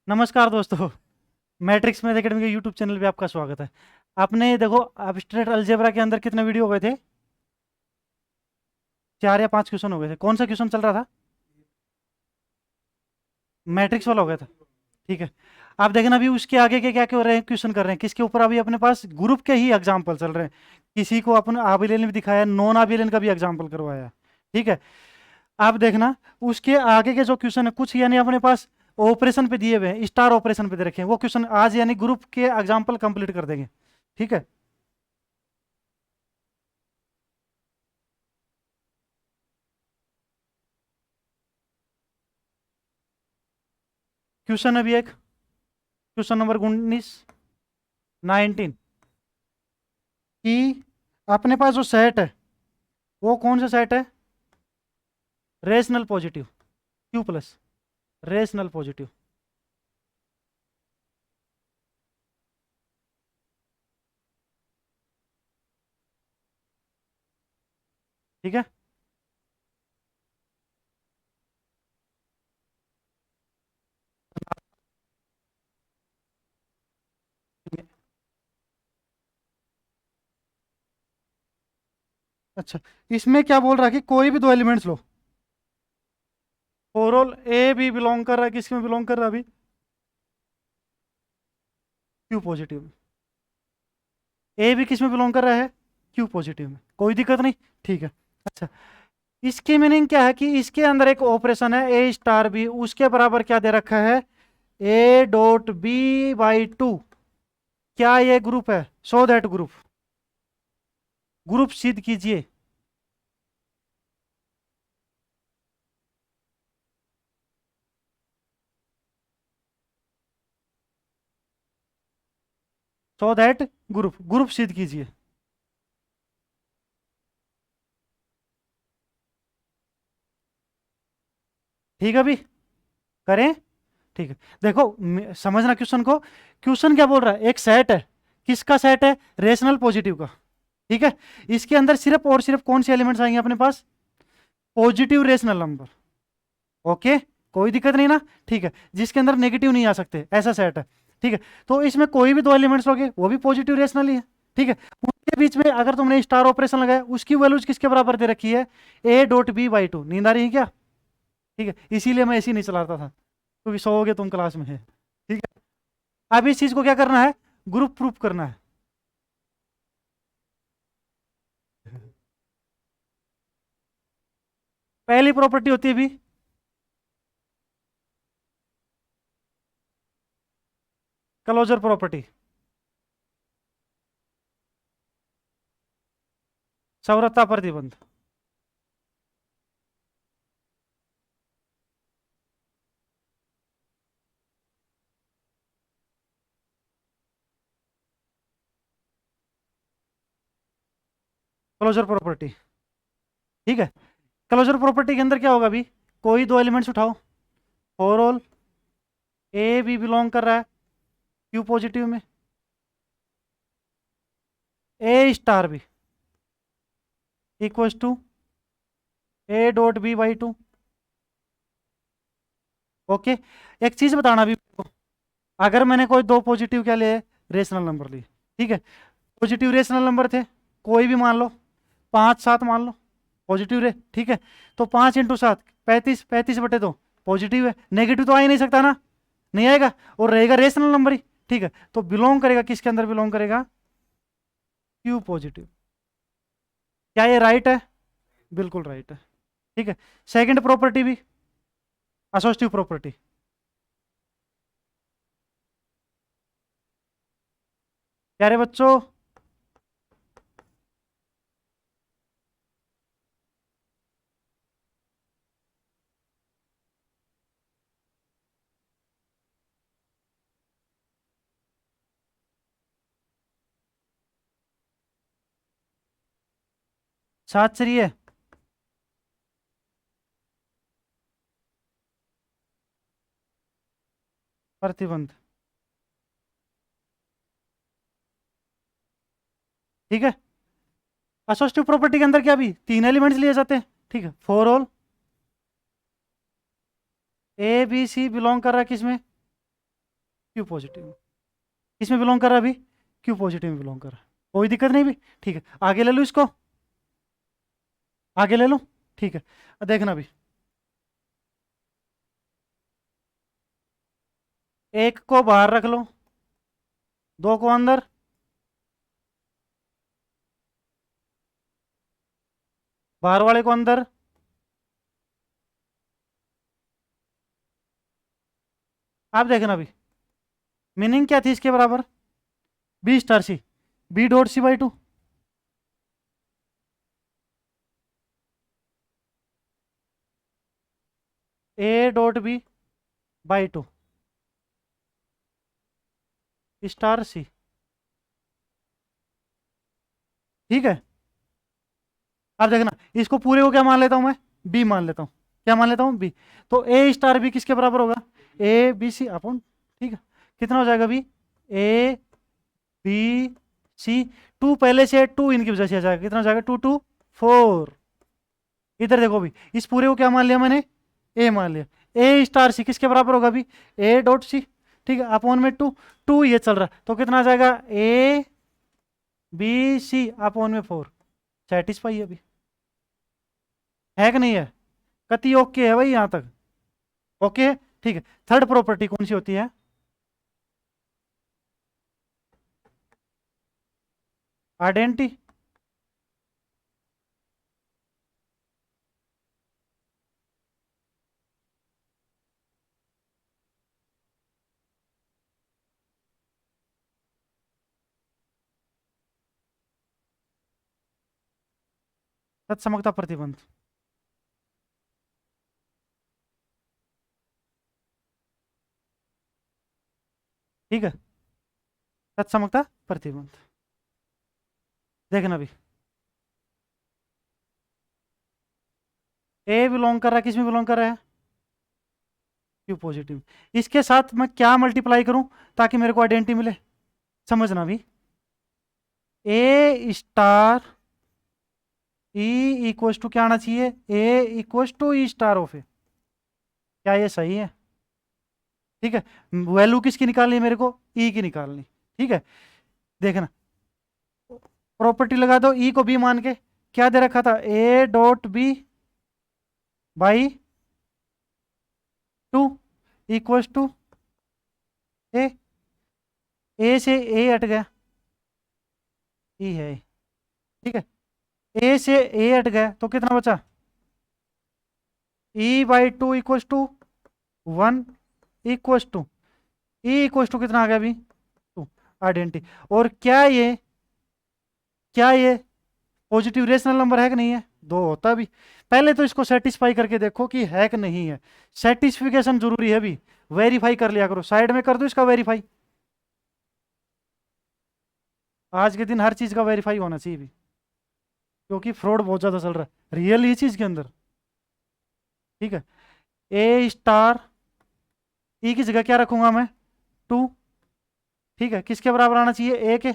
नमस्कार दोस्तों। Matrix math academy के यूट्यूब चैनल पे आपका स्वागत है। आपने देखो एब्स्ट्रैक्ट अलजेब्रा के अंदर कितने वीडियो हो गए थे? 4 या 5 क्वेश्चन हो गए थे। कौन सा क्वेश्चन चल रहा था? मैट्रिक्स वाला हो गया था। ठीक है। आप देखना अभी उसके आगे के क्या क्या हो रहे हैं, क्वेश्चन कर रहे हैं किसके ऊपर? अभी अपने पास ग्रुप के ही एग्जाम्पल चल रहे हैं। किसी को अपन आबिलेन भी दिखाया, नॉन आबिलेन का भी एग्जाम्पल करवाया। ठीक है। आप देखना उसके आगे के जो क्वेश्चन है कुछ यानी अपने पास ऑपरेशन पे दिए हुए हैं, स्टार ऑपरेशन पे दे रखे हैं। वो क्वेश्चन आज यानी ग्रुप के एग्जाम्पल कंप्लीट कर देंगे। ठीक है। क्वेश्चन अभी एक क्वेश्चन नंबर 19 कि अपने पास जो सेट है वो कौन सा सेट है? Rational positive Q plus rational positive. ठीक है। अच्छा, इसमें क्या बोल रहा है कि कोई भी दो एलिमेंट्स लो। ओवरऑल ए भी बिलोंग कर रहा है, किसमें बिलोंग कर रहा है अभी? Q positive. ए भी किस में बिलोंग कर रहा है? क्यू पॉजिटिव में। कोई दिक्कत नहीं। ठीक है। अच्छा, इसकी मीनिंग क्या है कि इसके अंदर एक ऑपरेशन है ए स्टार बी, उसके बराबर क्या दे रखा है? A dot B by two. क्या ये ग्रुप है? So that group. ग्रुप सिद्ध कीजिए। सो दैट ग्रुप सिद्ध कीजिए। ठीक है, अभी करें? ठीक है। देखो समझना क्वेश्चन को। क्वेश्चन क्या बोल रहा है? एक सेट है। किसका सेट है? रेशनल पॉजिटिव का। ठीक है। इसके अंदर सिर्फ और सिर्फ कौन से एलिमेंट्स आएंगे अपने पास? Positive rational number. ओके। कोई दिक्कत नहीं ना? ठीक है। जिसके अंदर नेगेटिव नहीं आ सकते, ऐसा सेट है। ठीक है। तो इसमें कोई भी दो एलिमेंट्स लोगे वो भी पॉजिटिव रेशनल ही है। ठीक है। उनके बीच में अगर तुमने स्टार ऑपरेशन लगाया, उसकी वैल्यूज किसके बराबर दे रखी है? A dot B by two. नींद आ रही है क्या? ठीक है, इसीलिए मैं ऐसे ही नहीं चलाता था, क्योंकि सोओगे तुम क्लास में है। ठीक है। अब इस चीज को क्या करना है? ग्रुप प्रूफ करना है। पहली प्रॉपर्टी होती है भी क्लोजर प्रॉपर्टी, संवृत्ता प्रतिबंध। Closure property. ठीक है। क्लोजर प्रॉपर्टी के अंदर क्या होगा अभी? कोई दो एलिमेंट्स उठाओ। फॉर ऑल ए भी बिलोंग कर रहा है क्यू पॉजिटिव में, ए स्टार भी equals to A dot B by two. Okay. एक चीज बताना अभी मेरे को, अगर मैंने कोई दो पॉजिटिव क्या लिए, रेशनल नंबर लिए। ठीक है। पॉजिटिव रेशनल नंबर थे, कोई भी मान लो, 5 7 मान लो। पॉजिटिव रे। ठीक है। तो 5 × 7 35, 35/2 पॉजिटिव है। नेगेटिव तो आ ही नहीं सकता ना, नहीं आएगा, और रहेगा रेशनल नंबर ही। ठीक है। तो बिलोंग करेगा किसके अंदर? बिलोंग करेगा क्यू पॉजिटिव। क्या ये राइट है? बिल्कुल राइट है। ठीक है। सेकंड प्रॉपर्टी भी असोस्टिव प्रॉपर्टी। प्यारे बच्चों, 7 चलिए। प्रतिबंध। ठीक है। असोस्टिव प्रॉपर्टी के अंदर क्या भी तीन एलिमेंट्स लिए जाते हैं। ठीक है। For all A B C belong कर रहा है किसमें? Q positive. किसमें बिलोंग कर रहा है अभी? क्यू पॉजिटिव में बिलोंग कर रहा है। कोई दिक्कत नहीं भी, ठीक है। आगे ले लूँ इसको, आगे ले लूँ, ठीक है। अब देखना अभी, एक को बाहर रख लो, दो को अंदर, बाहर वाले को अंदर, आप देखना अभी मीनिंग क्या थी इसके बराबर, B star C, B dot C by two, A dot B by two star C, ठीक है। अब देखना इसको पूरे को क्या मान लेता हूं मैं, बी मान लेता हूं, क्या मान लेता हूं, बी। तो ए स्टार बी किसके बराबर होगा, ए बी सी अपॉन, ठीक है। कितना हो जाएगा B, A B C, two पहले से है, टू इनकी वजह से आ जाएगा, कितना हो जाएगा, टू टू फोर। इधर देखो भी, इस पूरे को क्या मान लिया मैंने, ए मान लिया। ए स्टार सी किसके बराबर होगा अभी, ए डॉट सी, ठीक है, अपॉन में टू, टू ये चल रहा है तो कितना आ जाएगा, ए बी सी अपॉन में फोर। सेटिस्फाई है अभी, है कि नहीं है, कति ओके है भाई यहां तक, ओके है, ठीक है। थर्ड प्रॉपर्टी कौन सी होती है, आइडेंटिटी। तत्समकता प्रतिबंध, ठीक है। तत्समकता प्रतिबंध, देखना अभी, ए बिलोंग कर रहा है, किस में बिलोंग कर रहा है, क्यू पॉजिटिव। इसके साथ मैं क्या मल्टीप्लाई करूं ताकि मेरे को आइडेंटिटी मिले, समझना भी, A star E equals to क्या आना चाहिए, A equals to E star of A, क्या ये सही है, ठीक है। वैल्यू किसकी निकालनी है मेरे को, ई की निकालनी, ठीक है। देखना प्रॉपर्टी लगा दो, ई को बी मान के, क्या दे रखा था, A dot B by two equals to A, A से ए हट गया, ई है, ठीक है। ए से ए हट गया तो कितना बचा, E by two equals to one equals to, E equals to कितना आ गया अभी, टू, आइडेंटिटी। और क्या ये पॉजिटिव रेशनल नंबर है कि नहीं है, दो होता भी। पहले तो इसको सेटिस्फाई करके देखो कि है कि नहीं है, सेटिस्फिकेशन जरूरी है भी, वेरीफाई कर लिया करो, साइड में कर दो इसका वेरीफाई, आज के दिन हर चीज का वेरीफाई होना चाहिए भी, क्योंकि फ्रॉड बहुत ज्यादा चल रहा है रियल ही चीज के अंदर, ठीक है। ए स्टार ई की जगह क्या रखूंगा मैं, टू, ठीक है, किसके बराबर आना चाहिए, ए के,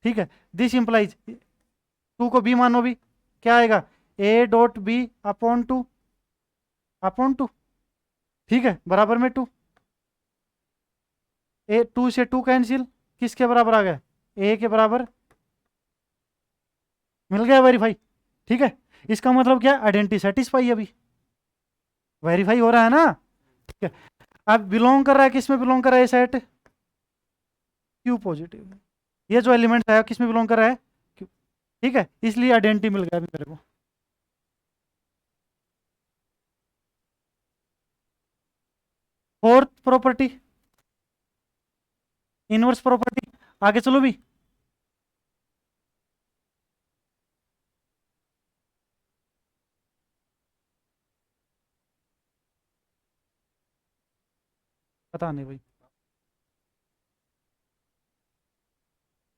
ठीक है। दिस इंप्लाइज, टू को बी मानो भी, क्या आएगा, A dot B upon two, upon two, ठीक है, बराबर में टू, ए टू से टू कैंसिल, किसके बराबर आ गया, ए के बराबर, मिल गया वेरीफाई, ठीक है। इसका मतलब क्या, आइडेंटिटी सेटिस्फाई अभी, वेरीफाई हो रहा है ना, ठीक है। अब बिलोंग कर रहा है, किस में बिलोंग कर रहा है सेट, क्यू पॉजिटिव, ये जो एलिमेंट है किस में बिलोंग कर रहा है, क्यू, ठीक है, इसलिए आइडेंटिटी मिल गया अभी मेरे को। फोर्थ प्रॉपर्टी, इनवर्स प्रॉपर्टी, आगे चलो भी, पता नहीं भाई,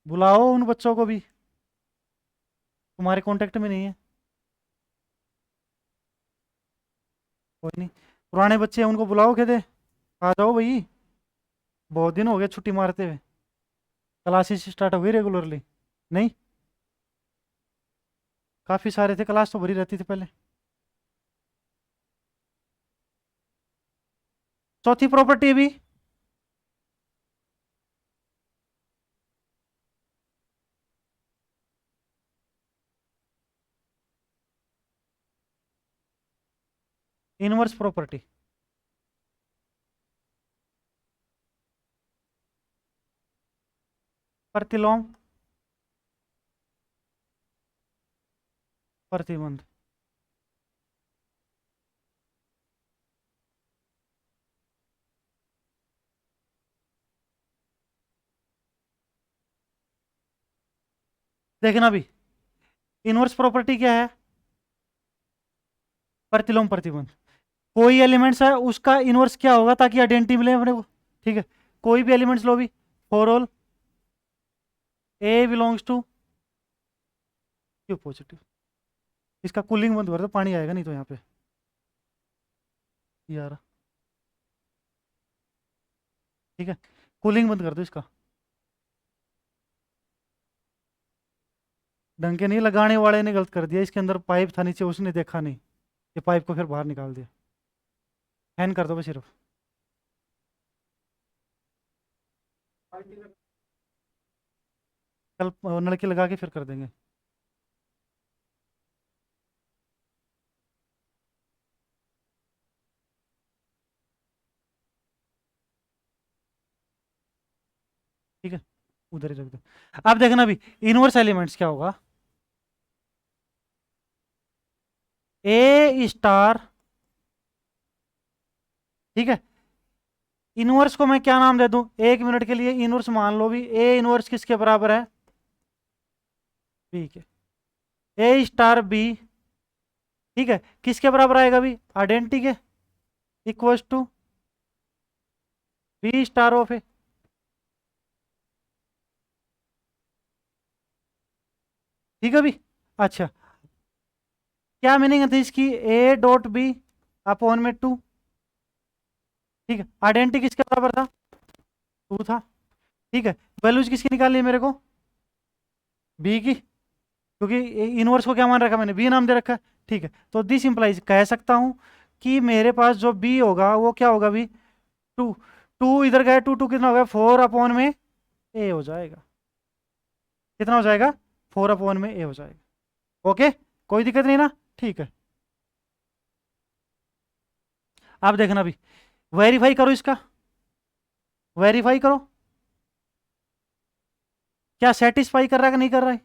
बुलाओ उन बच्चों को भी, तुम्हारे कांटेक्ट में नहीं है, कोई नहीं, पुराने बच्चे हैं उनको बुलाओ, कहते आ जाओ भाई, बहुत दिन हो गए छुट्टी मारते हुए, क्लासेस स्टार्ट हो गई रेगुलरली, नहीं, काफी सारे थे, क्लास तो भरी रहती थी पहले। चौथी प्रॉपर्टी भी, इनवर्स प्रॉपर्टी, प्रतिलोम, प्रतिबंध। देखना भी, इनवर्स प्रॉपर्टी क्या है? प्रतिलोम प्रतिबंध। कोई एलिमेंट्स है उसका इनवर्स क्या होगा ताकि आइडेंटिटी मिले अपने को। ठीक है, कोई भी एलिमेंट्स लो भी, for all A belongs to Q positive. इसका कूलिंग बंद कर दो, पानी आएगा नहीं तो यहाँ पे यार। ठीक है, कूलिंग बंद कर दो इसका। ढंग के नहीं, लगाने वाले ने गलत कर दिया, इसके अंदर पाइप था नीचे, उसने देखा नहीं, ये पाइप को फिर बाहर निकाल दिया। फैन कर दो बस सिर्फ। कल नलकी लगा के फिर कर देंगे। ठीक है, उधर ही रख दो। अब देखना अभी इनवर्स एलिमेंट्स क्या होगा। ए स्टार, ठीक है, इनवर्स को मैं क्या नाम दे दूं 1 मिनट के लिए, इनवर्स मान लो भी, ए इनवर्स किसके बराबर है? बी के। ए स्टार बी, ठीक है, किसके बराबर आएगा भी? आइडेंटिटी के, equals to B star of A. ठीक है भी। अच्छा, क्या मीनिंग थी इसकी? ए डॉट बी अपॉन में 2। ठीक है, आइडेंटिटी किसके बराबर था? 2 था। ठीक है, वैल्यूज किसकी निकालनी है मेरे को? बी की, क्योंकि इनवर्स को क्या मान रखा मैंने? बी नाम दे रखा है। ठीक है, तो दिस इंप्लाइज कह सकता हूं कि मेरे पास जो बी होगा वो क्या होगा भी? 2। 2 इधर गए, 2 कितना हो गया? 4 अपॉन में ए हो जाएगा। कितना हो जाएगा? 4 अपॉन में ए हो जाएगा। ओके, कोई दिक्कत नहीं ना? ठीक है, आप देखना भी, वेरीफाई करो इसका, वेरीफाई करो क्या सेटिस्फाई कर रहा है कि नहीं कर रहा है।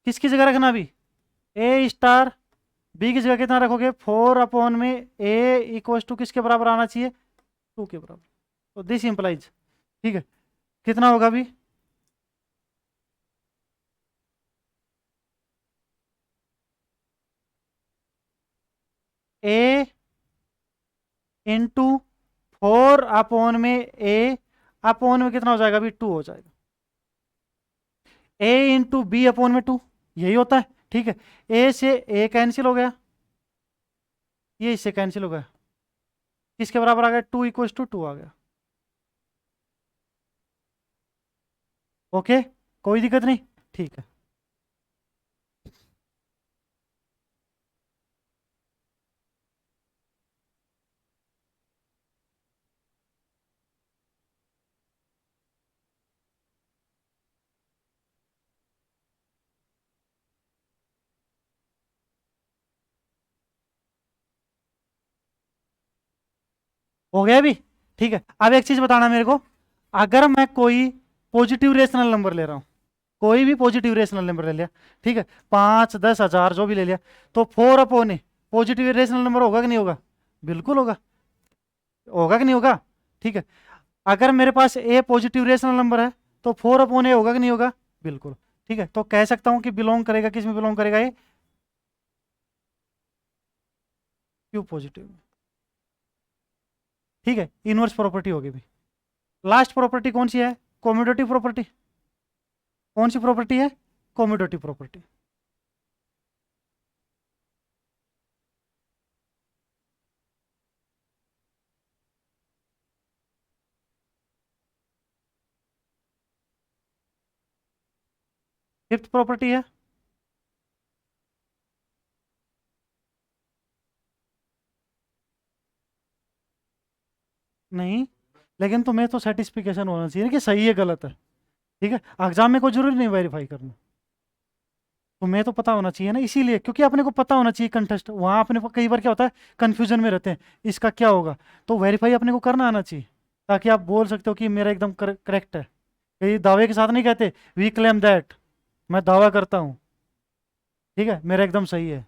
किसकी जगह रखना भी? ए स्टार बी की जगह कितना रखोगे? 4 अपॉन में ए इक्वल्स टू किसके बराबर आना चाहिए? 2 के बराबर। तो दिस इंप्लाइज, ठीक है, कितना होगा भी? ए इंटू 4 अपॉन में ए, अपॉन में कितना हो जाएगा भी? 2 हो जाएगा। ए इंटू बी अपॉन में 2, यही होता है। ठीक है, ए से ए कैंसिल हो गया, ये इससे कैंसिल हो गया, किसके बराबर आ गया? 2 इक्वल्स टू 2 आ गया। ओके, कोई दिक्कत नहीं। ठीक है, हो गया भी। ठीक है, अब एक चीज बताना मेरे को, अगर मैं कोई पॉजिटिव रेशनल नंबर ले रहा हूं, कोई भी पॉजिटिव रेशनल नंबर ले लिया, ठीक है, 5, 10, 1000 जो भी ले लिया, तो 4 अपॉन ए पॉजिटिव रेशनल नंबर होगा कि नहीं होगा? बिल्कुल होगा। होगा कि नहीं होगा? ठीक है, अगर मेरे पास ए पॉजिटिव रेशनल नंबर है तो 4 अपॉन ए होगा कि नहीं होगा? बिल्कुल। ठीक है, तो कह सकता हूं कि बिलोंग करेगा, किस में बिलोंग करेगा ये? क्यू पॉजिटिव में। ठीक है, इनवर्स प्रॉपर्टी होगी भी। लास्ट प्रॉपर्टी कौन सी है? Commutative property. कौन सी प्रॉपर्टी है? Commutative property. फिफ्थ प्रॉपर्टी है, नहीं, लेकिन तुम्हें तो सेटिस्फिकेशन होना चाहिए ना कि सही है गलत है। ठीक है, एग्जाम में कोई जरूरी नहीं वेरीफाई करना। तुम्हें तो पता होना चाहिए ना, इसीलिए, क्योंकि अपने को पता होना चाहिए कंटेस्ट, वहां अपने को कई बार क्या होता है, कंफ्यूजन में रहते हैं इसका क्या होगा। तो वेरीफाई अपने को करना आना चाहिए, ताकि आप बोल सकते हो कि मेरा एकदम करेक्ट है। कई दावे के साथ नहीं कहते वी क्लेम दैट, मैं दावा करता हूँ, ठीक है, मेरा एकदम सही है।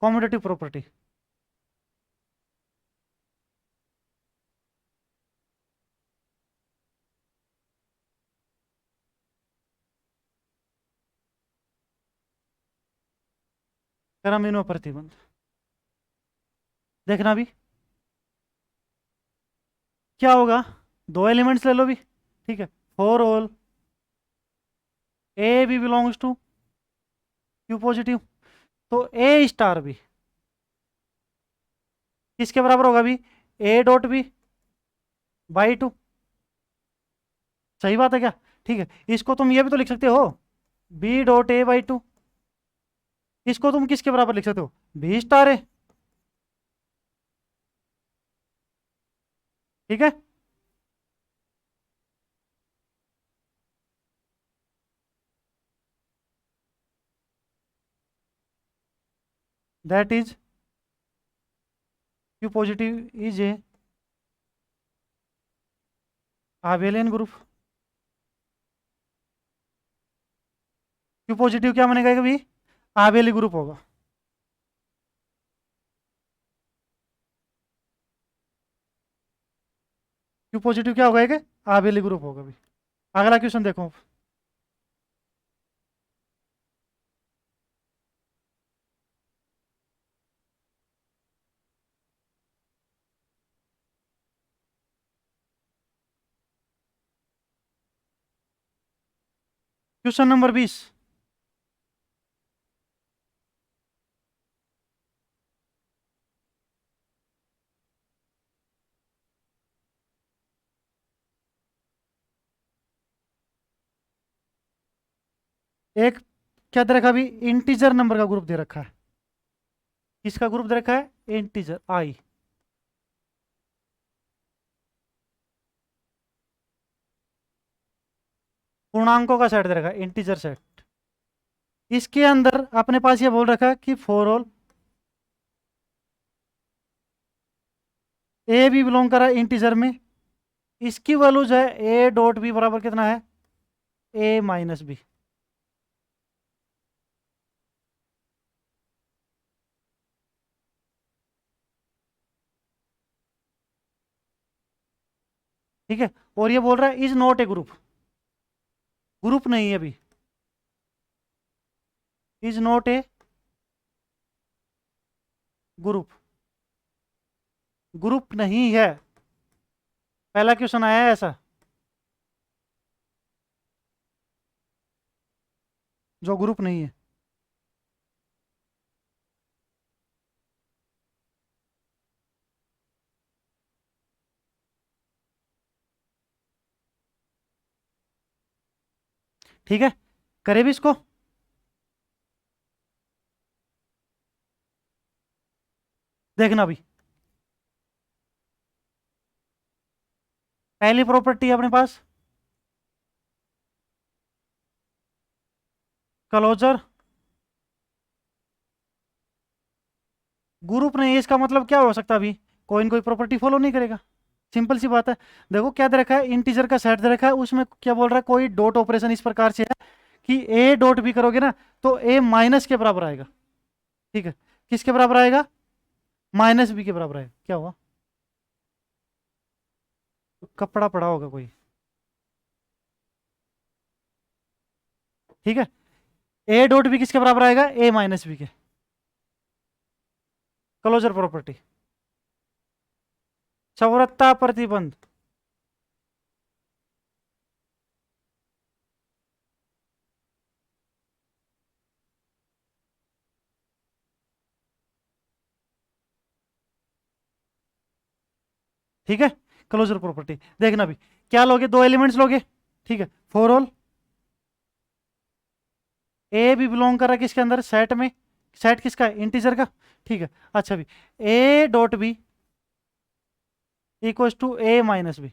Competitive property. क्रमहीन प्रतिबंध। देखना भी क्या होगा, दो एलिमेंट्स ले लो भी, ठीक है, for all A B belongs to Q positive, तो ए स्टार भी किसके बराबर होगा भी, A dot B by two. सही बात है क्या? ठीक है, इसको तुम ये भी तो लिख सकते हो, B dot A by two. इसको तुम किसके बराबर लिख सकते हो, बी स्टार है, ठीक है। That is Q positive is A abelian group. Q positive क्या बनेगा कभी, आबेली ग्रुप होगा। क्यू पॉजिटिव क्या होगा, एक आबेली ग्रुप होगा भी। अगला क्वेश्चन देखो। Question number 20। एक क्या दे रखा अभी, इंटीजर नंबर का ग्रुप दे रखा है। किसका ग्रुप दे रखा है, इंटीजर आई। पूर्णांकों का सेट दे रखा है, इंटीजर सेट। इसके अंदर अपने पास ये बोल रखा है कि फॉर ऑल ए भी बिलोंग करा इंटीजर में, इसकी वैल्यू जो है ए डॉट बी बराबर कितना है, ए माइनस बी। ठीक है, और ये बोल रहा है is not a group, group नहीं है अभी, is not a group, group नहीं है। पहला क्वेश्चन आया है ऐसा, जो ग्रुप नहीं है। ठीक है, करे भी इसको। देखना भी, पहली प्रॉपर्टी है अपने पास क्लोजर, ग्रुप नहीं है, इसका मतलब क्या हो सकता है अभी, कोई न कोई प्रॉपर्टी फॉलो नहीं करेगा। सिंपल सी बात है। देखो क्या दे रखा है, इंटीजर का सेट दे रखा है, उसमें क्या बोल रहा है, कोई डॉट ऑपरेशन इस प्रकार से है कि ए डॉट भी करोगे ना तो ए माइनस के बराबर आएगा। ठीक है, किसके बराबर आएगा, माइनस बी के बराबर आएगा। क्या हुआ, कपड़ा पड़ा होगा कोई। ठीक है, ए डॉट बी किसके बराबर आएगा, ए माइनस बी के। क्लोजर प्रॉपर्टी, चौरत्ता प्रतिबंध। ठीक है, क्लोजर प्रॉपर्टी देखना भी, क्या लोगे, दो एलिमेंट्स लोगे, ठीक है, फॉर ऑल ए भी बिलोंग कर रहा है किसके अंदर, सेट में, सेट किसका है, इंटीजर का। ठीक है, अच्छा भी A dot B equals to A minus B.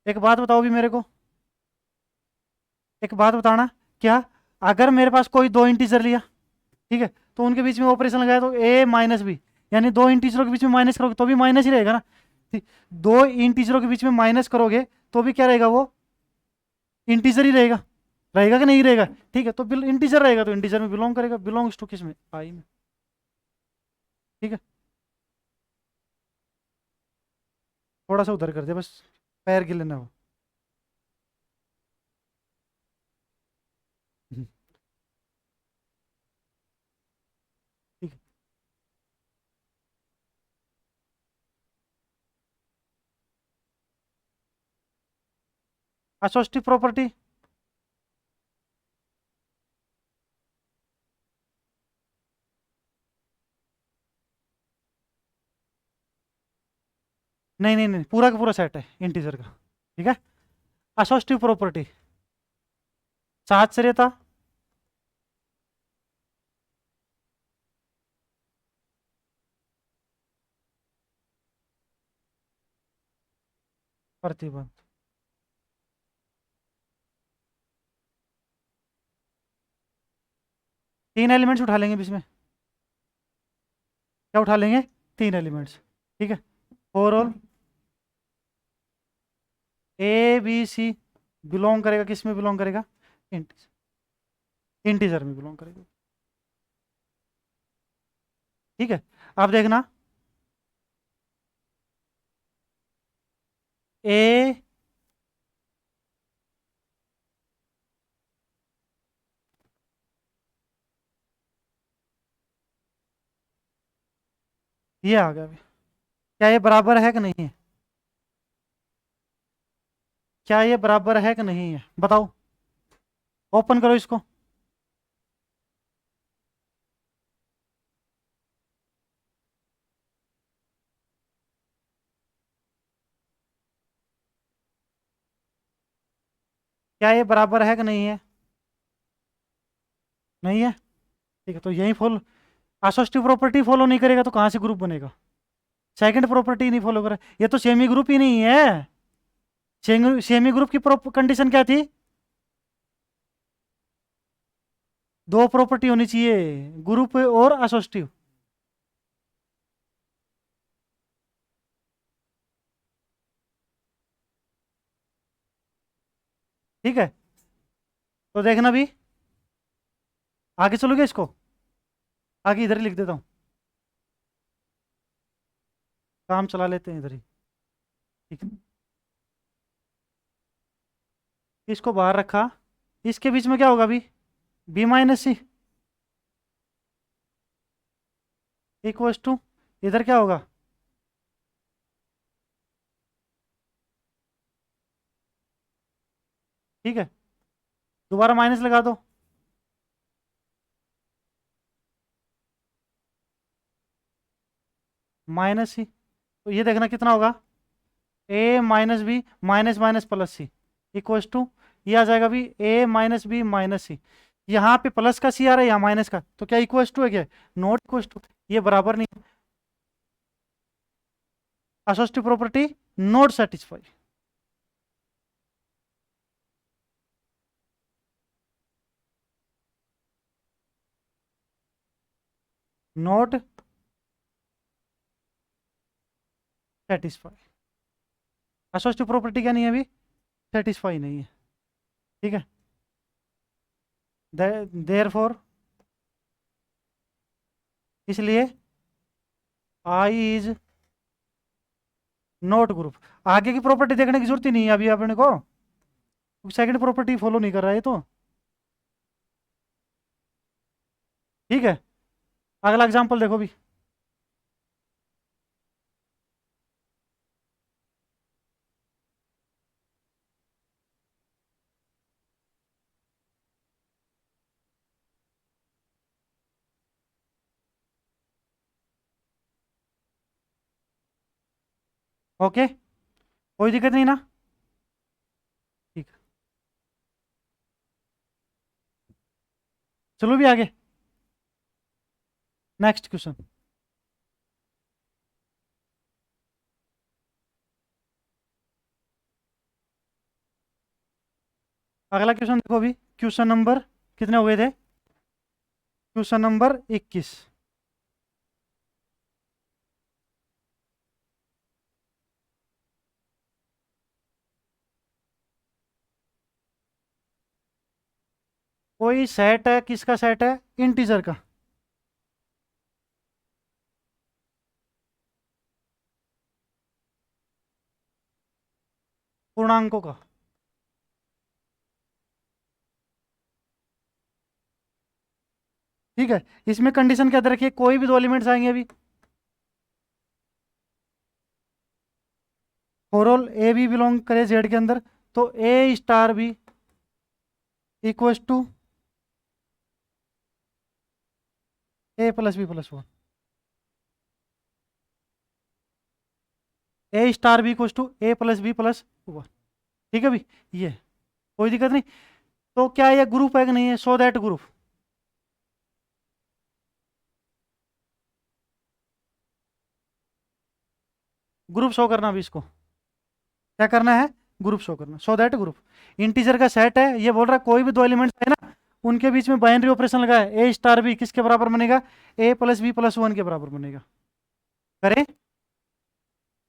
एक बात बताओ भी मेरे को, एक बात बताना, क्या अगर मेरे पास कोई दो इंटीजर लिया, ठीक है, तो उनके बीच में ऑपरेशन लगाया तो ए माइनस बी, यानी दो इंटीजरों के बीच में माइनस करोगे तो भी माइनस ही रहेगा ना। दो इंटीजरों के बीच में माइनस करोगे तो भी क्या रहेगा, वो इंटीजर ही रहेगा, रहेगा कि नहीं रहेगा। ठीक है, तो इंटीजर रहेगा तो इंटीजर में बिलोंग करेगा, बिलोंग्स टू किस में, आई में। ठीक है, थोड़ा सा उधर कर दे बस, पैर गिर लेना हो। हम्म, ठीक है। असोस्टिव प्रॉपर्टी, नहीं नहीं नहीं, पूरा का पूरा सेट है इंटीजर का। ठीक है, असोस्टिव प्रॉपर्टी, साहचर्यता, प्रतिबंध। तीन एलिमेंट्स उठा लेंगे बीच में, क्या उठा लेंगे, तीन एलिमेंट्स। ठीक है, overall A B C belong करेगा, किस में बिलोंग करेगा, इंटीजर में बिलोंग करेगा। ठीक है, अब देखना, ए ये आ गया अभी। क्या ये बराबर है कि नहीं है, क्या ये बराबर है कि नहीं है, बताओ, ओपन करो इसको। क्या ये बराबर है कि नहीं है, नहीं है। ठीक है, तो यही फॉलो, असोस्टिव प्रॉपर्टी फॉलो नहीं करेगा तो कहाँ से ग्रुप बनेगा, सेकंड प्रॉपर्टी नहीं फॉलो करे, ये तो सेमी ग्रुप ही नहीं है। सेमी ग्रुप की कंडीशन क्या थी, दो प्रॉपर्टी होनी चाहिए, ग्रुप और असोस्टिव। ठीक है, तो देखना भी, आगे चलोगे इसको, आगे इधर ही लिख देता हूँ, काम चला लेते हैं इधर ही। ठीक है, इसको बाहर रखा, इसके बीच में क्या होगा अभी, B minus C equals to, इधर क्या होगा, ठीक है, दोबारा माइनस लगा दो, माइनस सी, तो ये देखना कितना होगा, A minus B minus minus plus C equals to, ये आ जाएगा भी A minus B minus C, यहाँ पे प्लस का सी आ रहा है, यहाँ माइनस का, तो क्या इक्वल्स टू है, क्या नॉट इक्वल्स टू, ये बराबर नहीं, associative property not satisfy. Not satisfy, associative property क्या नहीं है अभी, सेटिस्फाई नहीं है। ठीक है, देयर फॉर, इसलिए आई इज नॉट ग्रुप, आगे की प्रॉपर्टी देखने की जरूरत ही नहीं है अभी अपने को, सेकंड प्रॉपर्टी फॉलो नहीं कर रहा है तो। ठीक है, अगला एग्जांपल देखो भी, ओके, कोई दिक्कत नहीं ना। ठीक है, चलो भी आगे। Next question. अगला क्वेश्चन देखो अभी, क्वेश्चन नंबर कितने हो गए थे? Question number 21। कोई सेट है, किसका सेट है? इंटीजर का। पूर्णांकों का। ठीक है, इसमें कंडीशन क्या दे रखी है? कोई भी दो एलिमेंट्स आएंगे अभी, for all A B belong करे जेड के अंदर, तो A star B equals to A plus B plus one. A star B equals to A plus B plus one. ठीक है भाई, ये कोई दिक्कत नहीं। तो क्या ये ग्रुप है कि नहीं है? So that group, group show करना भी इसको, क्या करना है? ग्रुप शो करना, सो दैट ग्रुप। इंटीजर का सेट है, ये बोल रहा है कोई भी दो एलिमेंट्स है ना, उनके बीच में बाइनरी ऑपरेशन लगा है, ए स्टार बी किसके बराबर बनेगा? ए प्लस बी प्लस वन के बराबर बनेगा। करें?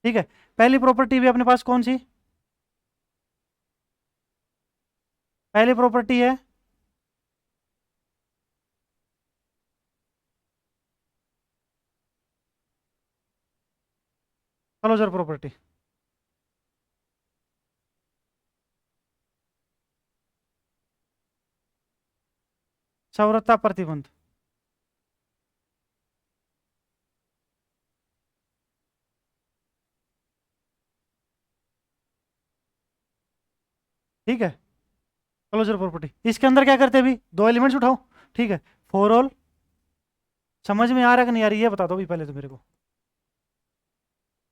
ठीक है, पहली प्रॉपर्टी भी अपने पास कौन सी? पहली प्रॉपर्टी है क्लोजर प्रॉपर्टी। सर्वथा प्रतिबंध। ठीक है, क्लोजर प्रॉपर्टी, इसके अंदर क्या करते हैं अभी? दो एलिमेंट्स उठाओ। ठीक है, फॉर ऑल, समझ में आ रहा है कि नहीं आ रही, ये बता दो अभी पहले तो मेरे को।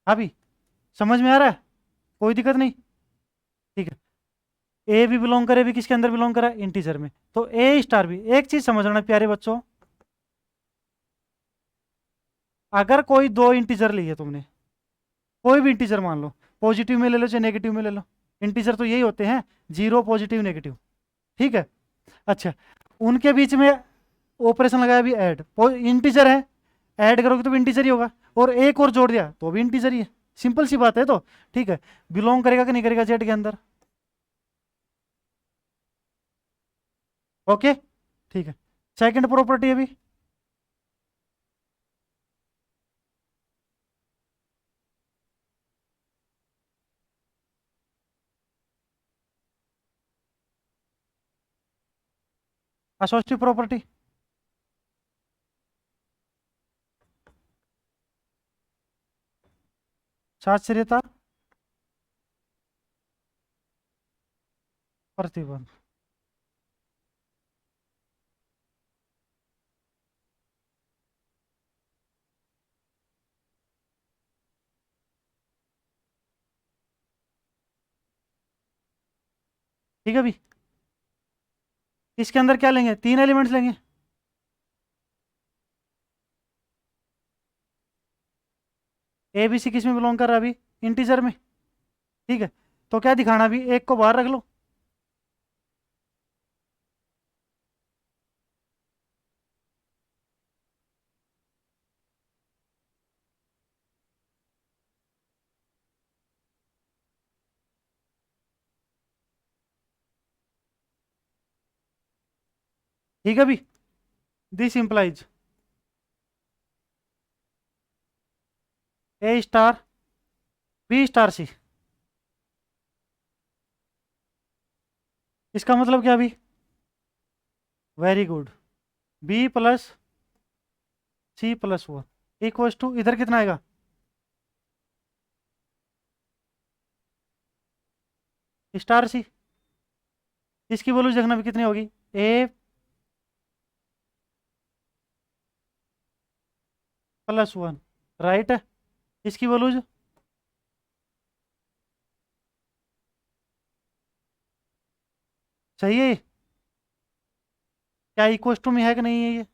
अभी समझ में आ रहा है? कोई दिक्कत नहीं? ठीक है, ए भी बिलोंग करे भी किसके अंदर बिलोंग करा? इंटीजर में। तो ए स्टार भी, एक चीज समझना प्यारे बच्चों, अगर कोई दो इंटीजर लिए तुमने, कोई भी इंटीजर मान लो, पॉजिटिव में ले लो चाहे नेगेटिव में ले लो, इंटीजर तो यही होते हैं, जीरो पॉजिटिव नेगेटिव। ठीक है, अच्छा, उनके बीच में ऑपरेशन लगाया भी ऐड, इंटीजर है, ऐड करोगे तो भी इंटीजर ही होगा, और एक और जोड़ दिया तो भी इंटीजर ही है। सिंपल सी बात है तो। ठीक है, बिलोंग करेगा कि नहीं करेगा जेड के अंदर? ओके, ठीक है, सेकंड प्रॉपर्टी अभी, असोसिएटिव प्रॉपर्टी। साक्षरता प्रतिबंध। ठीक है, अभी इसके अंदर क्या लेंगे? तीन एलिमेंट्स लेंगे। ए बी सी किस में बिलोंग कर रहा है अभी? इंटीजर में। ठीक है, तो क्या दिखाना अभी? एक को बाहर रख लो। ठीक है, अभी this implies A star B star C. इसका मतलब क्या अभी? Very good, B plus C plus one equals to, इधर कितना आएगा? Star C. इसकी वैल्यू देखना भी कितनी होगी? A plus one, right. इसकी वैल्यूज सही है? क्या इक्वल्स टू में है कि नहीं है ये?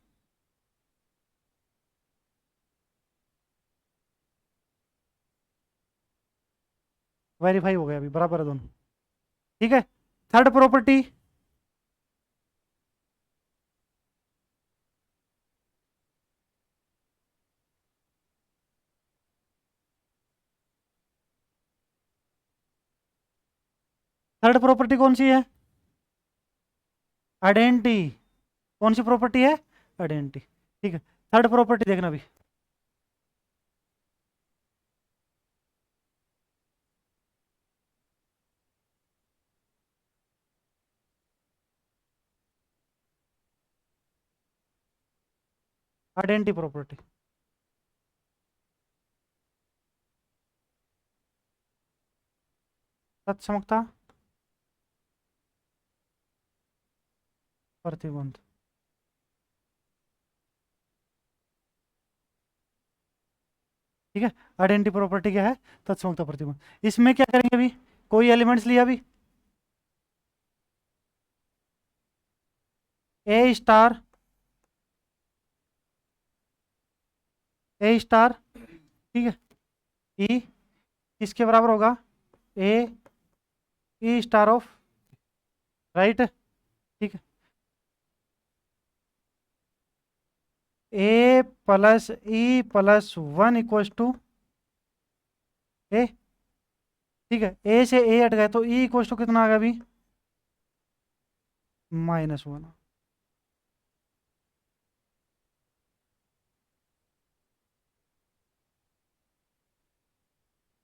वेरीफाई हो गया, अभी बराबर है दोनों। ठीक है, थर्ड प्रॉपर्टी, थर्ड प्रॉपर्टी कौन सी है? आइडेंटिटी। कौन सी प्रॉपर्टी है? आइडेंटिटी। ठीक है, थर्ड प्रॉपर्टी देखना भी। आइडेंटिटी प्रॉपर्टी, तत्समकता, प्रतिबंध। ठीक है, आइडेंटिटी प्रॉपर्टी क्या है? तत्समकता, प्रतिबंध। इसमें क्या करेंगे अभी? कोई एलिमेंट्स लिया अभी, ए स्टार, ए स्टार, ठीक है, ई किसके बराबर होगा? A, E star of, right. ठीक है, A plus E plus one equals to A. ठीक है, ए से ए हट गए तो ई इक्वल्स टू कितना आ गया अभी? -1।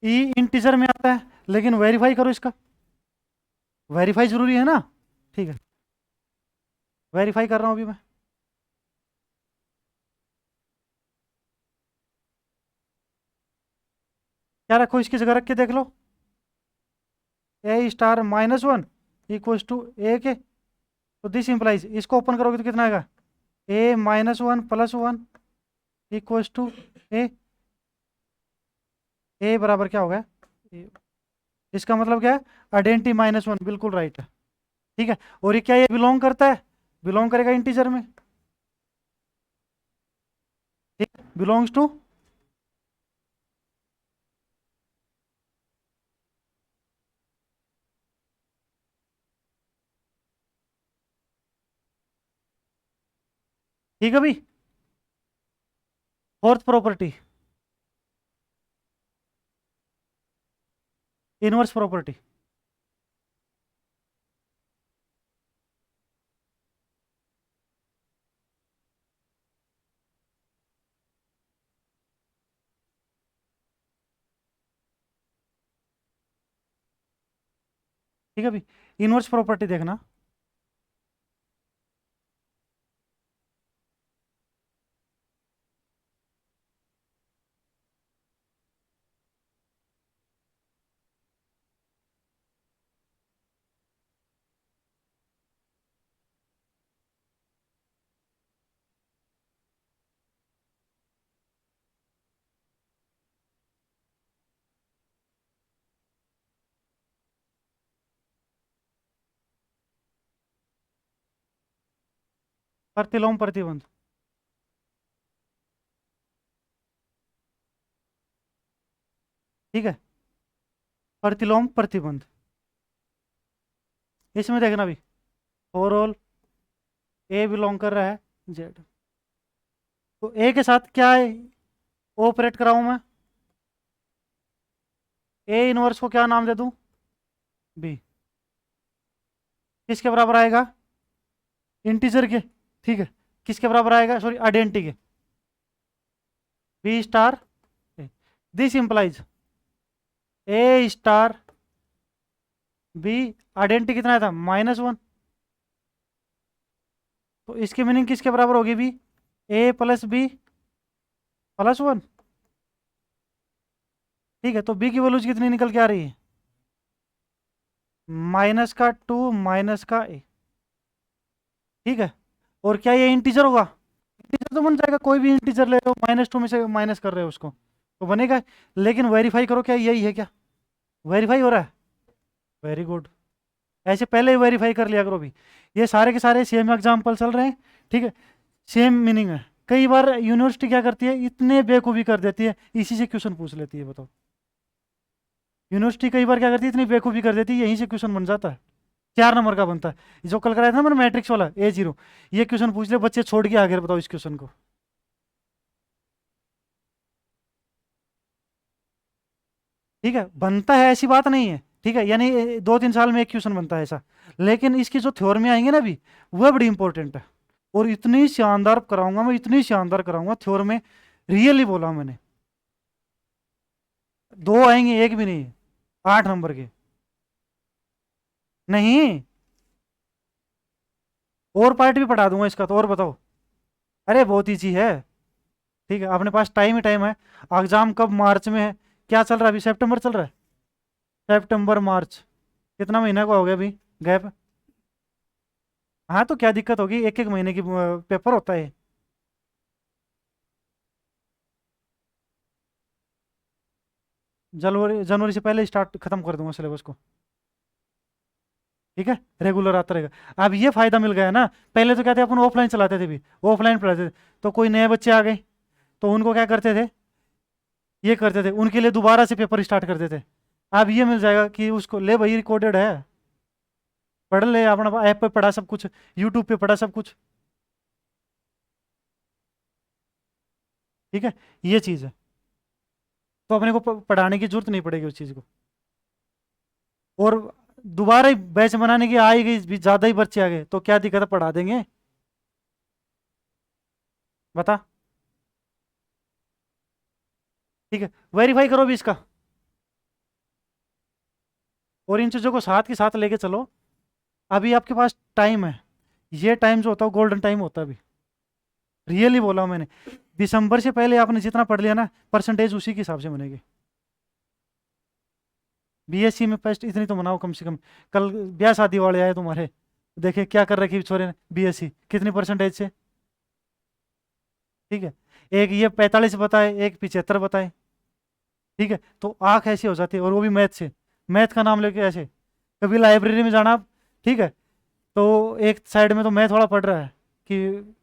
ई इंटीजर में आता है, लेकिन वेरीफाई करो इसका, वेरीफाई जरूरी है ना। ठीक है, वेरीफाई कर रहा हूँ अभी मैं। क्या रखो इसकी जगह, रख के देख लो। ए स्टार -1 इक्वल्स टू ए के, तो दिस इंप्लाइज, इसको ओपन करोगे तो कितना आएगा? ए -1 प्लस 1 इक्वल्स टू ए। ए बराबर क्या हो गया? ए। इसका मतलब क्या है? आइडेंटिटी -1, बिल्कुल राइट है। ठीक है, और ये क्या, ये बिलोंग करता है? बिलोंग करेगा इंटीजर में। ठीक, बिलोंग्स टू, ठीक है भाई। Fourth property, inverse property. ठीक है भाई, इनवर्स प्रॉपर्टी देखना। प्रतिलोम प्रतिबंध। ठीक है, प्रतिलोम प्रतिबंध। इसमें देखना भी, फोर ऑल ए बिलोंग कर रहा है जेड, तो ए के साथ क्या है ऑपरेट कराऊं मैं? ए इनवर्स को क्या नाम दे दूं? बी। किसके बराबर आएगा? इंटीजर के। ठीक है, किसके बराबर आएगा? सॉरी, आइडेंटिटी के। B star, this implies A star B, identity कितना था? -1, तो इसकी मीनिंग किसके बराबर होगी भी? ए प्लस बी प्लस 1। ठीक है, तो बी की वैल्यूज कितनी निकल के आ रही है? -2 -A। ठीक है, और क्या ये इंटीजर होगा? इंटीजर तो बन जाएगा, कोई भी इंटीजर ले लो, -2 में से माइनस कर रहे हो उसको तो बनेगा। लेकिन वेरीफाई करो, क्या यही है क्या? वेरीफाई हो रहा है? Very good. ऐसे पहले ही वेरीफाई कर लिया करो भी। ये सारे के सारे सेम एग्जाम्पल चल रहे हैं। ठीक है, सेम मीनिंग है। कई बार यूनिवर्सिटी क्या करती है, इतने बेवकूफ़ी कर देती है, इसी से क्वेश्चन पूछ लेती है, बताओ। यूनिवर्सिटी कई बार क्या करती है, इतनी बेवकूफ़ी कर देती है, यहीं से क्वेश्चन बन जाता है, 4 नंबर का बनता है। जो कल कराया था ना मैंने मैट्रिक्स वाला A0, ये क्वेश्चन पूछ ले बच्चे छोड़ के आगे बताओ इस क्वेश्चन को। ठीक है, बनता है ऐसी बात नहीं है, ठीक है, यानी 2-3 साल में एक क्वेश्चन बनता है ऐसा। लेकिन इसकी जो थ्योरी में आएंगे ना अभी, वह बड़ी इंपॉर्टेंट है। और इतनी शानदार कराऊंगा मैं, इतनी शानदार कराऊंगा थ्योरी में, रियली बोला मैंने। 2 आएंगे, एक भी नहीं, 8 नंबर के। नहीं, और पार्ट भी पढ़ा दूंगा इसका तो, और बताओ। अरे बहुत ईजी है। ठीक है, अपने पास टाइम ही टाइम है। एग्जाम कब, मार्च में है। क्या चल रहा है अभी, सितंबर चल रहा है। सितंबर मार्च, कितना महीना का हो गया अभी गैप। हाँ तो क्या दिक्कत होगी, एक एक महीने की पेपर होता है। जनवरी जनवरी से पहले स्टार्ट खत्म कर दूंगा सिलेबस को। ठीक है, रेगुलर आता रहेगा। अब ये फायदा मिल गया ना। पहले तो क्या थे, अपन ऑफलाइन चलाते थे भी, ऑफलाइन पढ़ाते थे। तो कोई नए बच्चे आ गए, तो उनको क्या करते थे, ये करते थे, उनके लिए दोबारा से पेपर स्टार्ट करते थे। अब ये मिल जाएगा कि उसको ले भाई, रिकॉर्डेड है, पढ़ ले अपना, ऐप पे पढ़ा सब कुछ, यूट्यूब पे पढ़ा सब कुछ। ठीक है, ये चीज़ है। तो अपने को पढ़ाने की जरूरत नहीं पड़ेगी उस चीज़ को। और दोबारा ही बैच बनाने की आएगी भी, ज़्यादा ही बच्चे आ गए तो क्या दिक्कत है, पढ़ा देंगे। बता। ठीक है, वेरीफाई करो भी इसका। और इन चीज़ों को साथ के साथ लेके चलो। अभी आपके पास टाइम है। ये टाइम जो होता है गोल्डन टाइम होता है अभी। रियली बोला हूं मैंने। दिसंबर से पहले आपने जितना पढ़ लिया ना, परसेंटेज उसी के हिसाब से बनेगी। बीएससी में फर्स्ट इतनी तो बनाओ कम से कम। कल ब्याह शादी वाले आए तुम्हारे, देखे क्या कर रखी छोरे ने, बीएससी कितनी परसेंटेज से। ठीक है, एक ये 45 बताए, एक 75 बताए। ठीक है, तो आंख ऐसी हो जाती है, और वो भी मैथ से। मैथ का नाम लेके ऐसे, कभी लाइब्रेरी में जाना आप, ठीक है, तो एक साइड में तो मैथ वाला पढ़ रहा है कि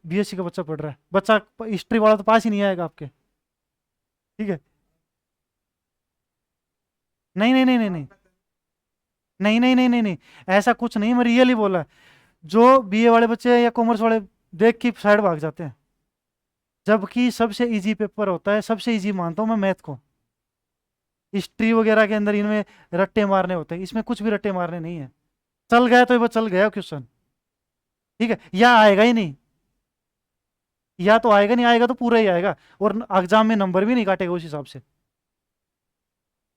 बीएससी का बच्चा पढ़ रहा है, बच्चा हिस्ट्री वाला तो पास ही नहीं आएगा आपके। ठीक है, नहीं नहीं नहीं नहीं नहीं नहीं नहीं नहीं नहीं नहीं, ऐसा कुछ नहीं, मैं रियली बोला। जो बीए वाले बच्चे या कॉमर्स वाले देख के साइड भाग जाते हैं, जबकि सबसे इजी पेपर होता है, सबसे इजी मानता हूँ मैं मैथ को। हिस्ट्री वगैरह के अंदर इनमें रट्टे मारने होते हैं, इसमें कुछ भी रट्टे मारने नहीं है। चल गया तो ये बस चल गया क्वेश्चन। ठीक है, या आएगा ही नहीं, या तो आएगा नहीं, आएगा तो पूरा ही आएगा। और एग्जाम में नंबर भी नहीं काटेगा उस हिसाब से।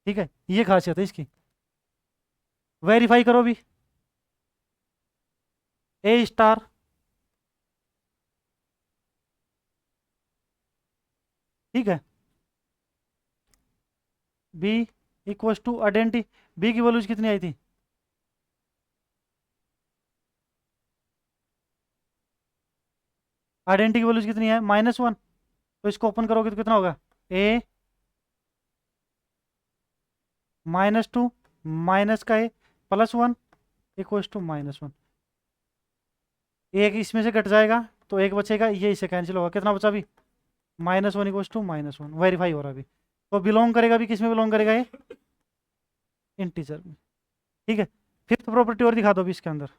ठीक है, ये खासियत है इसकी। वेरीफाई करो भी। A*, ठीक है। B equals to identity, B की वैल्यूज कितनी आई थी। आइडेंटी की वैल्यूज कितनी है, -1। तो इसको ओपन करोगे तो कितना होगा, A -2 माइनस का A +1 इक्वल्स टू -1। एक इसमें से कट जाएगा तो एक बचेगा, ये इससे कैंसिल होगा, कितना बचा अभी, -1 इक्वल्स टू -1। वेरीफाई हो रहा है अभी। तो बिलोंग करेगा अभी, किस में बिलोंग करेगा ये, इंटीजर में। ठीक है, फिफ्थ प्रॉपर्टी और दिखा दो अभी इसके अंदर।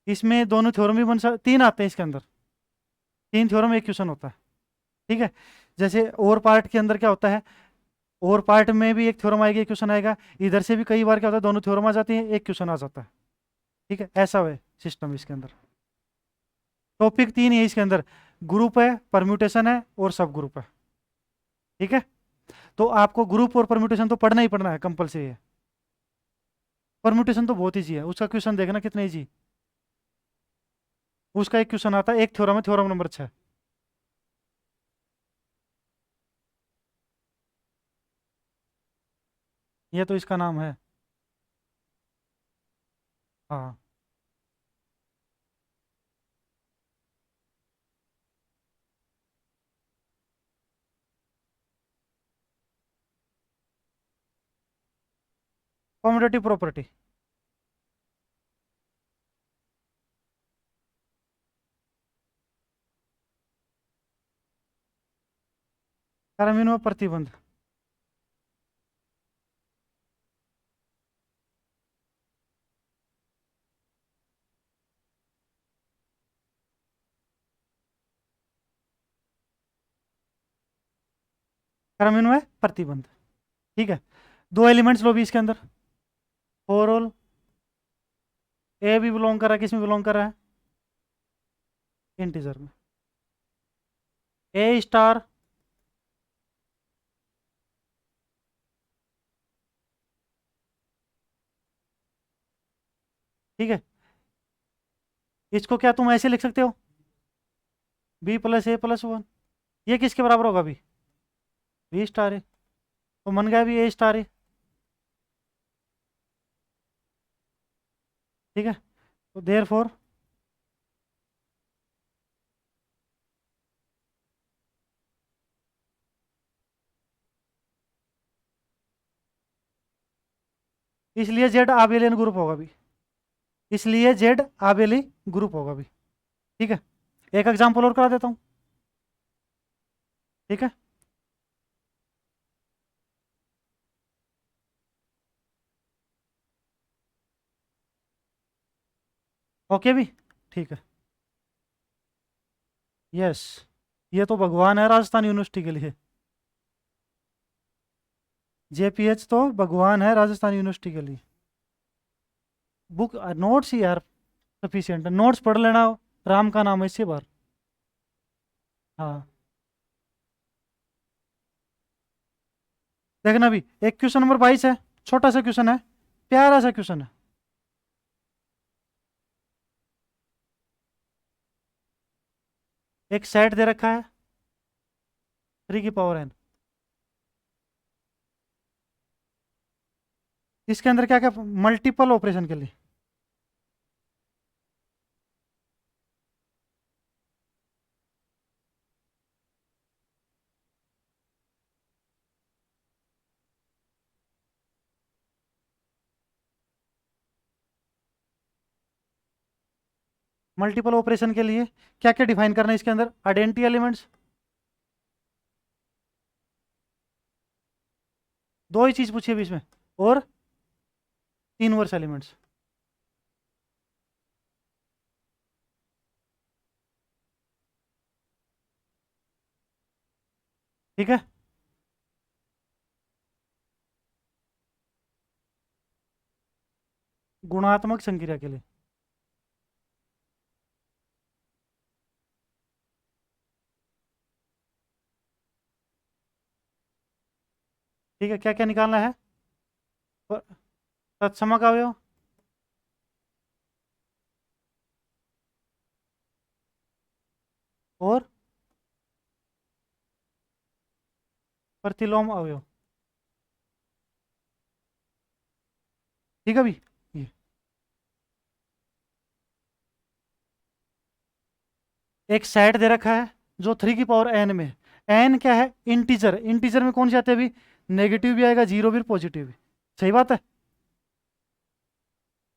इसमें दोनों थ्योरम भी 3 आते हैं इसके अंदर। 3 थ्योरम एक क्वेश्चन होता है। ठीक है, जैसे और पार्ट के अंदर क्या होता है, और पार्ट में भी एक थ्योरम आएगी, एक क्वेश्चन आएगा। इधर से भी कई बार क्या होता है, दोनों थ्योरम आ जाती हैं, एक क्वेश्चन आ जाता है। ठीक है, ऐसा है सिस्टम इसके अंदर। टॉपिक 3 ही है इसके अंदर, ग्रुप है, परम्यूटेशन है, और सब ग्रुप है। ठीक है, तो आपको ग्रुप और परम्यूटेशन तो पढ़ना ही पढ़ना है, कंपलसरी है। परम्यूटेशन तो बहुत ईजी है, उसका क्वेश्चन देखना कितना ईजी। उसका एक क्वेश्चन आता है, एक थ्योरम है, थ्योरम नंबर 6। ये तो इसका नाम है। हाँ, कॉम्यूटेटिव प्रॉपर्टी। कार्बाइन में प्रतिबंध। क्रम में प्रतिबंध। ठीक है, दो एलिमेंट्स लो भी इसके अंदर, 4 रोल, ए भी बिलोंग कर रहा है, किस में बिलोंग कर रहा है, इंटीजर में, ए स्टार ठीक है, इसको क्या तुम ऐसे लिख सकते हो, बी प्लस ए प्लस 1, ये किसके बराबर होगा अभी, बी स्टार ए, तो मन गया भी ए स्टार ए। ठीक है, तो देयर फोर इसलिए जेड आबेलियन ग्रुप होगा भी, इसलिए जेड आबेली ग्रुप होगा भी। ठीक है, एक एग्जांपल और करा देता हूँ। ठीक है, ओके भी, ठीक है, यस, ये तो भगवान है राजस्थान यूनिवर्सिटी के लिए, जेपीएच तो भगवान है राजस्थान यूनिवर्सिटी के लिए। बुक नोट्स ही यार सफिशियंट है, नोट्स पढ़ लेना, राम का नाम है इसी बार। हाँ, देखना भी, एक क्वेश्चन नंबर 22 है, छोटा सा क्वेश्चन है, प्यारा सा क्वेश्चन है। एक सेट दे रखा है 3 की पावर n, इसके अंदर क्या क्या मल्टीपल ऑपरेशन के लिए, मल्टीपल ऑपरेशन के लिए क्या क्या डिफाइन करना है इसके अंदर, आइडेंटिटी एलिमेंट्स, दो ही चीज पूछी है अभी इसमें, और इनवर्स एलिमेंट्स। ठीक है, गुणात्मक संक्रिया के लिए, ठीक है, क्या क्या निकालना है, तत्समक अवयव, और प्रतिलोम अवयव। ठीक है भी, ये एक सेट दे रखा है जो 3 की पावर n में है, n क्या है, इंटीजर, इंटीजर में कौन से आते हैं अभी, नेगेटिव भी आएगा, जीरो भी, पॉजिटिव भी, सही बात है।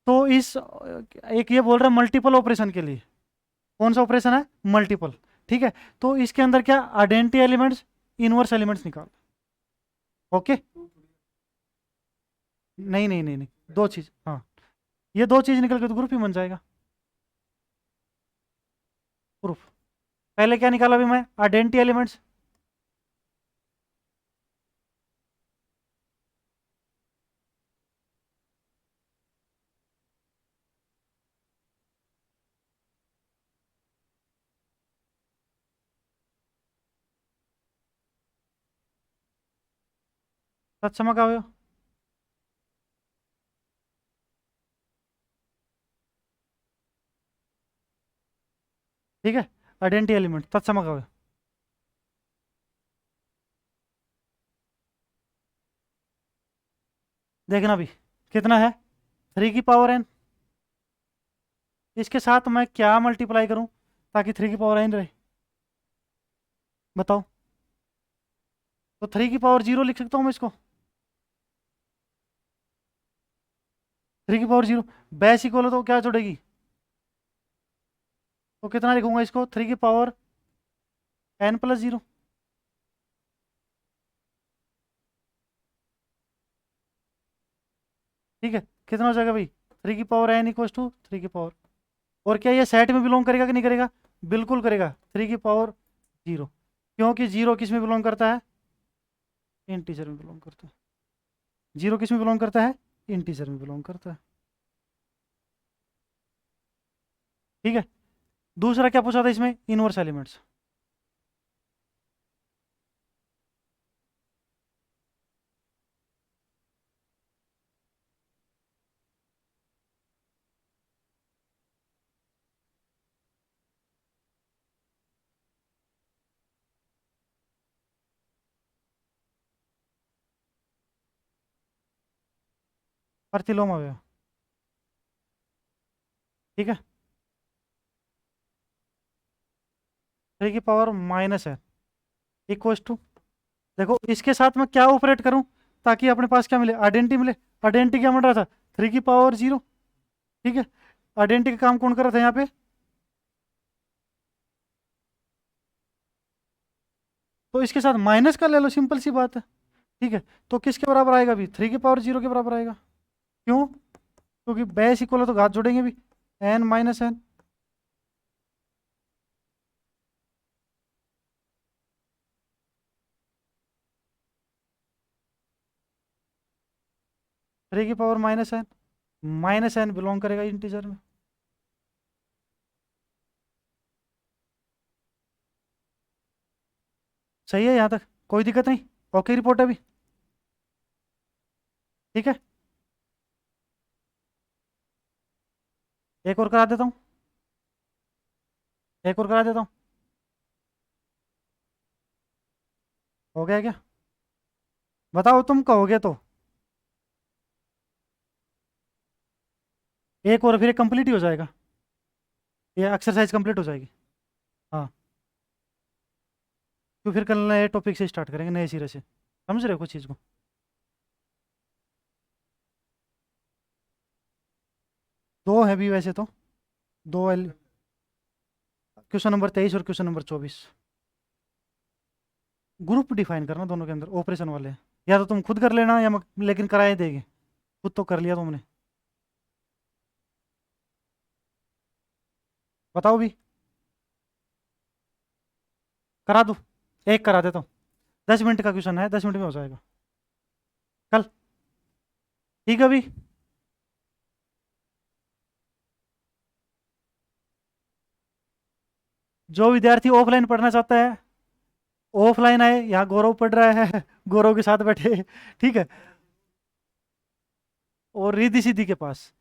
तो इस एक ये बोल रहा है मल्टीपल ऑपरेशन के लिए, कौन सा ऑपरेशन है, मल्टीपल। ठीक है, तो इसके अंदर क्या आइडेंटिटी एलिमेंट्स, इनवर्स एलिमेंट्स निकाल, ओके, नहीं नहीं नहीं नहीं, दो चीज, हाँ, ये दो चीज निकल के तो ग्रुप ही बन जाएगा, ग्रुप। पहले क्या निकाला अभी मैं, आइडेंटिटी एलिमेंट्स, तत्समक अवयव, ठीक है, आइडेंटिटी एलिमेंट, तत्समक अवयव, देखना भी कितना है, 3 की पावर n, इसके साथ मैं क्या मल्टीप्लाई करूं ताकि 3 की पावर n रहे, बताओ, तो 3 की पावर 0 लिख सकता हूं मैं इसको, 3 की पावर 0, बेस इक्वल हो तो क्या जुड़ेगी, तो कितना लिखूंगा इसको, 3 की पावर n+0, ठीक है, कितना हो जाएगा भाई, 3 की पावर n = 3 की पावर, और क्या ये सेट में बिलोंग करेगा कि नहीं करेगा, बिल्कुल करेगा, 3 की पावर 0, क्योंकि 0 किस में बिलोंग करता है, इंटीजर में बिलोंग करता है। जीरो किस में बिलोंग करता है? इंटीजर में बिलोंग करता है। ठीक है। दूसरा क्या पूछा था इसमें? Inverse elements. प्रतिलोम अवयव। ठीक है। 3 की पावर -n इक्वल्स टू, देखो इसके साथ मैं क्या ऑपरेट करूं ताकि अपने पास क्या मिले? आइडेंटिटी मिले। आइडेंटिटी क्या मिल रहा था? 3 की पावर 0। ठीक है। आइडेंटिटी का काम कौन कर रहा था यहाँ पे? तो इसके साथ माइनस का ले लो, सिंपल सी बात है। ठीक है। तो किसके बराबर आएगा अभी? 3 की पावर 0 के बराबर आएगा। क्यों? क्योंकि बेस इक्वल है तो घात जोड़ेंगे भी, n-n। 3 की पावर -n बिलोंग करेगा इंटीजर में। सही है यहाँ तक? कोई दिक्कत नहीं? ओके रिपोर्ट है अभी? ठीक है। एक और करा देता हूँ, एक और करा देता हूँ। हो गया क्या? बताओ तुम कहोगे तो। एक और फिर कंप्लीट ही हो जाएगा, ये एक्सरसाइज कंप्लीट हो जाएगी। हाँ। तो फिर कल नए टॉपिक से स्टार्ट करेंगे, नए सिरे से। समझ रहे हो कुछ चीज़ को? दो है भी वैसे तो। दो एल, क्वेश्चन नंबर 23 और क्वेश्चन नंबर 24। ग्रुप डिफाइन करना दोनों के अंदर, ऑपरेशन वाले। या तो तुम खुद कर लेना या लेकिन कराए देंगे। खुद तो कर लिया तुमने। बताओ भी। करा दो, एक करा देता हूँ। 10 मिनट का क्वेश्चन है, 10 मिनट में हो जाएगा कल। ठीक है भी। जो विद्यार्थी ऑफलाइन पढ़ना चाहता है ऑफलाइन आए, यहाँ गौरव पढ़ रहा है गौरव के साथ बैठे। ठीक है। और रिद्धि सिद्धि के पास।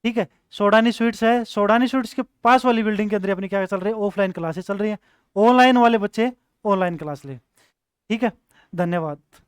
ठीक है। सोडानी स्वीट्स है, सोडानी स्वीट्स के पास वाली बिल्डिंग के अंदर अपनी क्या चल रही है? ऑफलाइन क्लासेस चल रही है। ऑनलाइन वाले बच्चे ऑनलाइन क्लास ले। ठीक है। धन्यवाद।